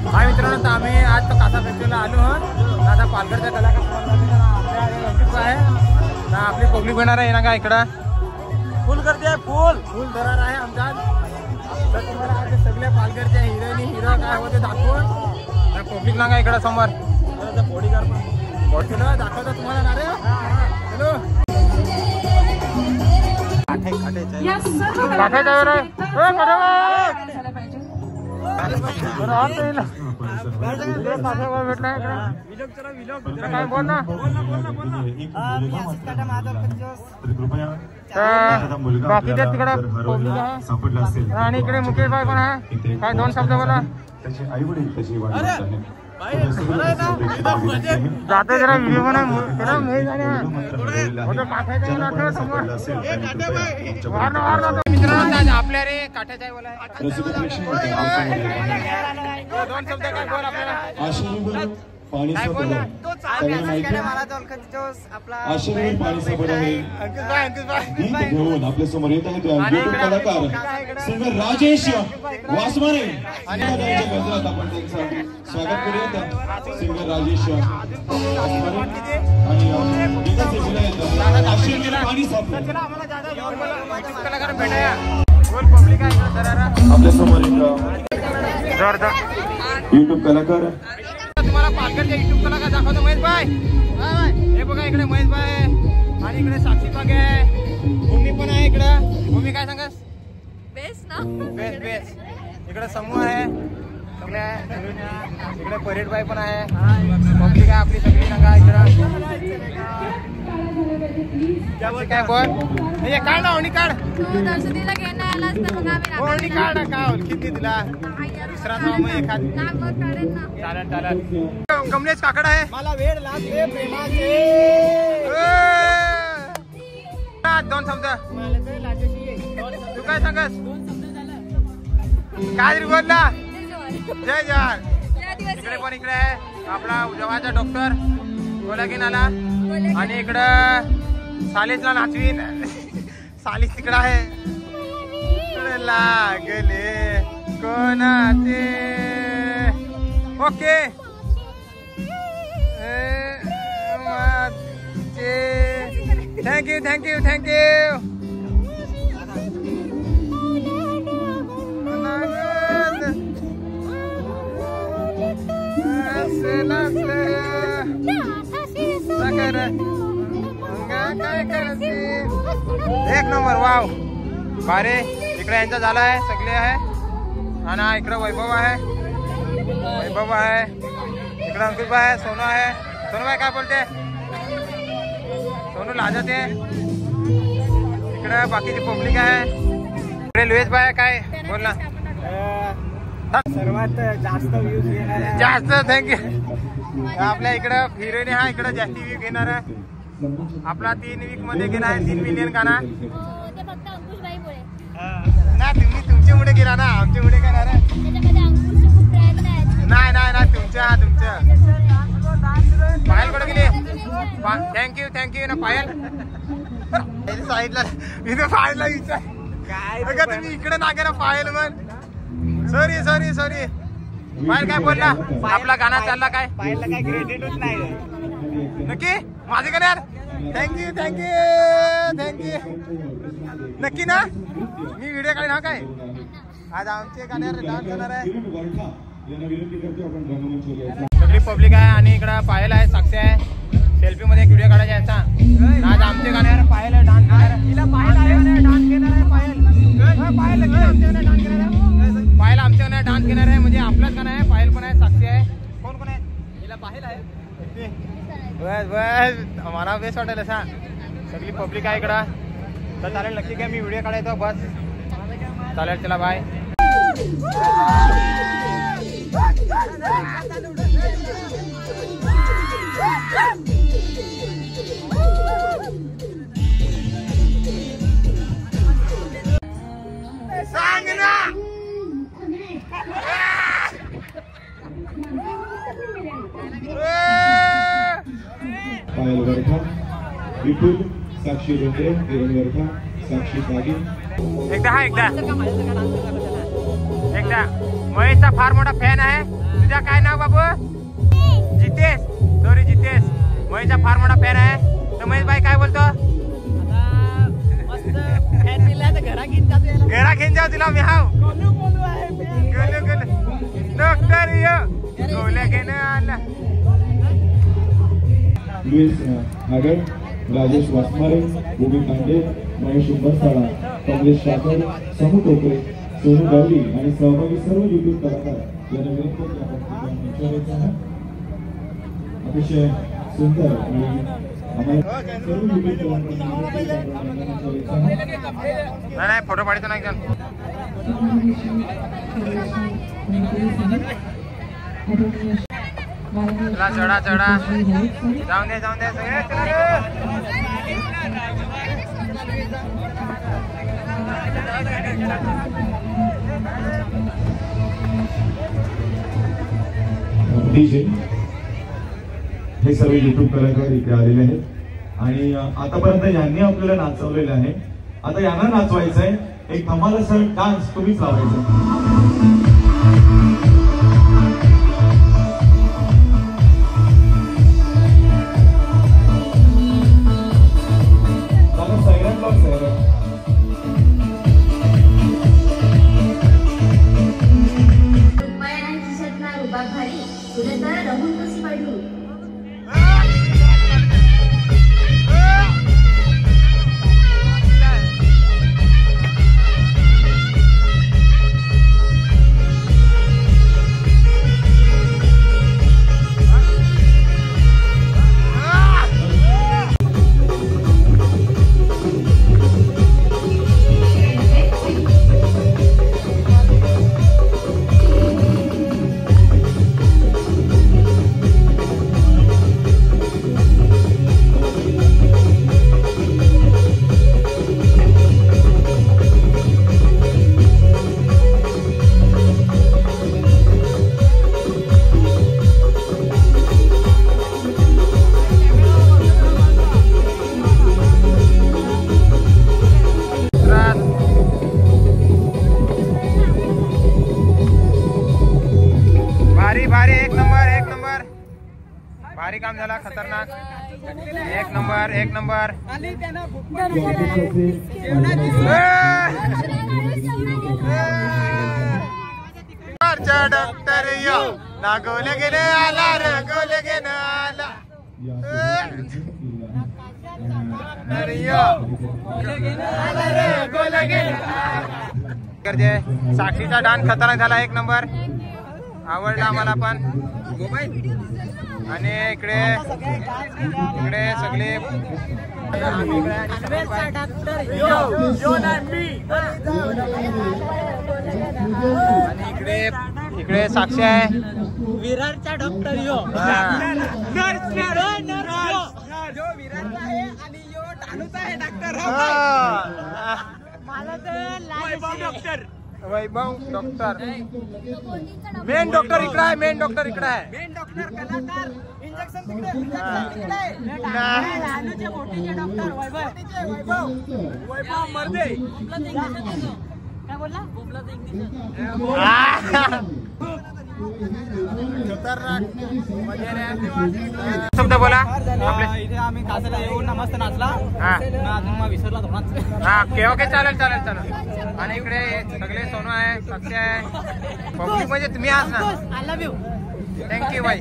हाय मित्रांनो, तर आम्ही आज तो कासा फेस्टिवलला आलो आहोत. आता पालघरच्या कलाकार आहे ना, आपली पब्लिक होणार आहे ना का इकडं फुल गर्दी आहे, फुल दरार आहे आमचा. तर तुम्हाला आज सगळ्या पालघरच्या हिरोईनी हिरो काय होते दाखवून पब्लिक ना का इकडं समोर बॉडीगार्ड पण दाखवतो तुम्हाला ना रे. हॅलो काय बोल ना. बाकीच्या तिकडे पब्लिक आहे आणि इकडे मुकेश भाई पण आहे. काय दोन शब्द बोला. जाते जरा व्हिडिओ पण मित्रांनो आपल्या रे काठ्याच्या बोला दोन शब्द काय बोल आपल्याला. आपल्या समोर येत आहे कलाकार सिंगर राजेश वासमाने आणि आपण त्यांचं स्वागत करूया. सिंगर राजेश वासमाने आपल्या समोर युट्यूब कलाकार तुम्हाला पालघरच्या युट्यूब कलाकार दाखवतो. महेश भाई हे बघा इकडे महेश भाई आणि इकडे साक्षी पागे आहे, भूमी पण आहे इकडं. भूमी काय सांगस. बेस्ट ना, बेस्ट. इकडे समूह आहे सगळ्या. इकडे परेड बाई पण आहे, पब्लिक आहे आपली सगळी सांगा इकडं. काय बोल म्हणजे काय ना ओणी काढ दर्शनीला घेणं आला असतं मग आम्ही ओणी काढ का ओळखीत तुला दुसरा नाव मग एखाद चालेल. कमलेश काकड आहे. मला वेळ लागले प्रेमाचे दोन शब्द तू काय सांगस. काय तरी बोलला. जय जवान. इकडे पण इकडे आहे आपला जवाचा डॉक्टर बोला की नाला आणि इकडं सालीसला नाचवीन सालीस तिकडं आहे. लागले कोणाचे ओके थँक्यू थँक्यू थँक्यू. एक नंबर वाव बारे. इकडे यांचा झाला आहे सगळे आहे आणि इकडे वैभव आहे इकडे अंकुश आहे, सोनू आहे. सोनू भाई काय बोलते. सोनू लाजते. इकडे बाकीची पब्लिक आहे. इकडे लुएस भाई काय बोल ना. सर्वात जास्त थँक्यू. आपल्या इकडं हिरोईन हा इकडं जास्ती व्ह्यू घेणार आहे. आपला 3 वीक मध्ये गेला आहे 3 मिलियन गाणा. नाही तुम्ही तुमच्यामुळे गेला ना, आमच्यामुळे घेणार आहे. नाही नाही नाही तुमच्या पायल कडे गेली. थँक्यू थँक्यू ना पायल साईडला मी तर पायलला विचार काय तुम्ही इकडे ना गेला पायल मग. Sorry sorry sorry. पायल काय बोलला. आपला गाणा चालला काय पायलला काय क्रेडिटच नाही नक्की माझे का यार. थँक्यू थँक्यू थँक्यू नक्की ना. मी व्हिडिओ काढेन हा काय. आज आमचे गाण्यावर डान्स करणार आहे सगळी पब्लिक आहे आणि इकडं पायल आहे, साक्षी आहे. सेल्फी मध्ये एक व्हिडिओ काढायचा याचा. आज आमचे गाण्यावर पायल आहे डान्स करणार आहे. डान्स घेणार आहे पायल आमच्या गाण्यावर डान्स घेणार आहे. म्हणजे आपलाच गाणं आहे. पायल पण आहे, साक्षी आहे. कोण कोण आहे. हिला पायल आहे. बस बस आम्हाला बेस्ट वाटेल असा. सगळी पब्लिक आहे इकडं. तर चालेल नक्की काय मी व्हिडिओ काढायचो बस. चालेल चला बाय. सांग ना. पायल वरठा, विपुल, साक्षी डोंगरे, किरण वरठा, साक्षी पागी. एकदा महेशचा फार मोठा फॅन आहे. तुझ्या काय नाव बाबू? जितेश. सॉरी जितेश. महेशचा फार मोठा फॅन आहे. तर महेश भाई काय बोलतो? घरा घेऊन जाऊ तिला मी हाव डॉक्टर गोल्या घेणं आला. लुईस नागर, राजेश वासमारे, भूमी पांडे, महेश उंबरसाळा, कमलेश शाकर, समू टोकरे, सोनू गावली आणि सहभागी सर्व युट्यूब कलाकार यांना विनंती की आपण विचारायचं आहे. अतिशय सुंदर आणि आम्हाला सर्व युट्यूब नाही फोटो पाडतो नाही का? चढा चढा जाऊन दे सगळे. डीजे हे सर्व युट्यूब कलाकार इथे आलेले आहेत आणि आतापर्यंत यांनी आपल्याला नाचवलेलं आहे. आता यांना नाचवायचं आहे. एक धमाल असा डान्स तुम्हीच लावायचा. भारी काम झाला. खतरनाक. एक नंबर डॉक्टर यो ना गोले गेले आला रे गोले गेले आला. साक्षीचा डान्स खतरनाक झाला. एक नंबर आवडला आम्हाला पण. आणि इकडे सगळे आणि इकडे साक्षी आहे. विरारचा डॉक्टर यो वैभव डॉक्टर. मेन डॉक्टर इकडे आहे. मेन डॉक्टर कलाकार. इंजेक्शन तिकडे वैभव मर्दे. काय बोलला? शब्द बोला. इथे आम्ही कासाला येऊन मस्त नाचला. अजून विसरला थोडाच. ओके चालेल. आणि इकडे सगळे सोनू आहे, साक्षी आहे, पब्लिक म्हणजे तुम्ही आहात ना. I love you. थँक्यू बाई.